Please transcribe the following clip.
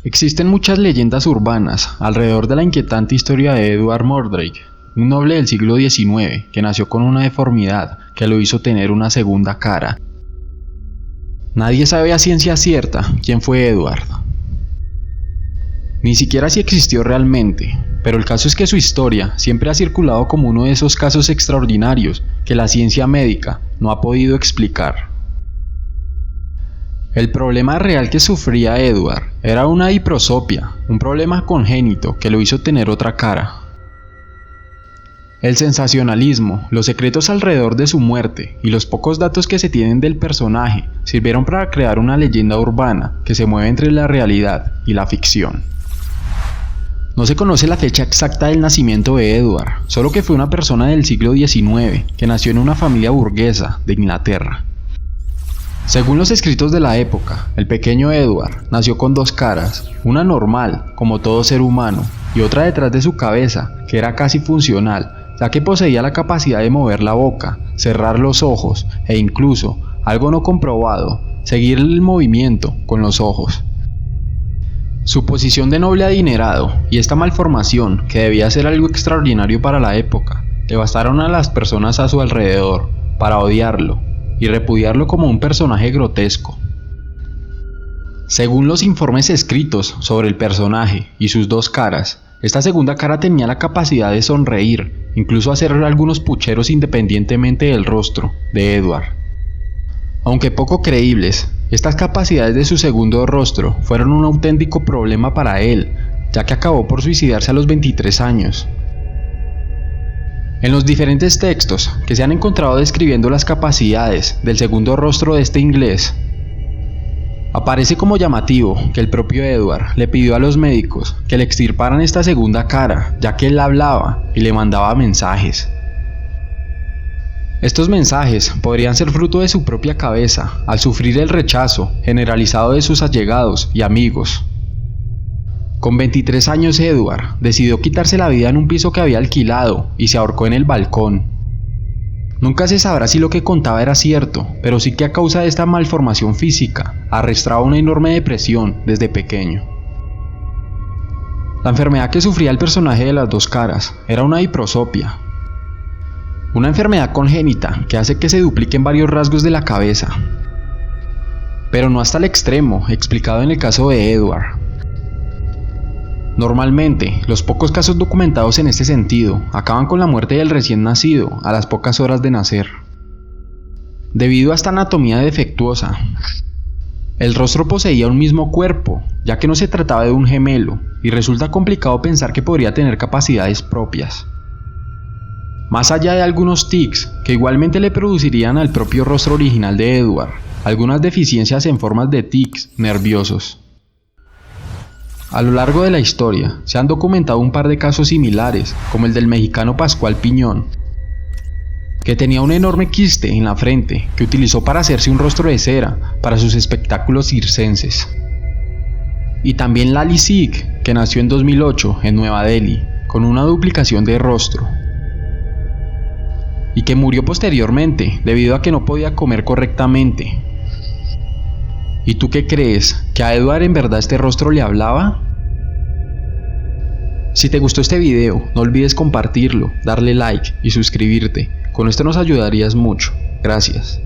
Existen muchas leyendas urbanas alrededor de la inquietante historia de Edward Mordrake, un noble del siglo XIX que nació con una deformidad que lo hizo tener una segunda cara. Nadie sabe a ciencia cierta quién fue Edward, ni siquiera si existió realmente, pero el caso es que su historia siempre ha circulado como uno de esos casos extraordinarios que la ciencia médica no ha podido explicar. El problema real que sufría Edward era una diprosopia, un problema congénito que lo hizo tener otra cara. El sensacionalismo, los secretos alrededor de su muerte y los pocos datos que se tienen del personaje sirvieron para crear una leyenda urbana que se mueve entre la realidad y la ficción. No se conoce la fecha exacta del nacimiento de Edward, solo que fue una persona del siglo XIX que nació en una familia burguesa de Inglaterra. Según los escritos de la época, el pequeño Edward nació con dos caras, una normal, como todo ser humano, y otra detrás de su cabeza, que era casi funcional, ya que poseía la capacidad de mover la boca, cerrar los ojos e incluso, algo no comprobado, seguir el movimiento con los ojos. Su posición de noble adinerado y esta malformación, que debía ser algo extraordinario para la época, devastaron a las personas a su alrededor para odiarlo y repudiarlo como un personaje grotesco. Según los informes escritos sobre el personaje y sus dos caras, esta segunda cara tenía la capacidad de sonreír, incluso hacer algunos pucheros independientemente del rostro de Edward. Aunque poco creíbles, estas capacidades de su segundo rostro fueron un auténtico problema para él, ya que acabó por suicidarse a los 23 años. En los diferentes textos que se han encontrado describiendo las capacidades del segundo rostro de este inglés, aparece como llamativo que el propio Edward le pidió a los médicos que le extirparan esta segunda cara, ya que él hablaba y le mandaba mensajes. Estos mensajes podrían ser fruto de su propia cabeza, al sufrir el rechazo generalizado de sus allegados y amigos. Con 23 años Edward decidió quitarse la vida en un piso que había alquilado y se ahorcó en el balcón. Nunca se sabrá si lo que contaba era cierto, pero sí que a causa de esta malformación física arrastraba una enorme depresión desde pequeño. La enfermedad que sufría el personaje de las dos caras era una diprosopia, una enfermedad congénita que hace que se dupliquen varios rasgos de la cabeza, pero no hasta el extremo explicado en el caso de Edward. Normalmente, los pocos casos documentados en este sentido acaban con la muerte del recién nacido a las pocas horas de nacer. Debido a esta anatomía defectuosa, el rostro poseía un mismo cuerpo, ya que no se trataba de un gemelo, y resulta complicado pensar que podría tener capacidades propias. Más allá de algunos tics que igualmente le producirían al propio rostro original de Edward, algunas deficiencias en formas de tics nerviosos. A lo largo de la historia se han documentado un par de casos similares, como el del mexicano Pascual Piñón, que tenía un enorme quiste en la frente que utilizó para hacerse un rostro de cera para sus espectáculos circenses. Y también Lali Singh, que nació en 2008 en Nueva Delhi, con una duplicación de rostro, y que murió posteriormente debido a que no podía comer correctamente. ¿Y tú qué crees? ¿Que a Edward en verdad este rostro le hablaba? Si te gustó este video, no olvides compartirlo, darle like y suscribirte. Con esto nos ayudarías mucho. Gracias.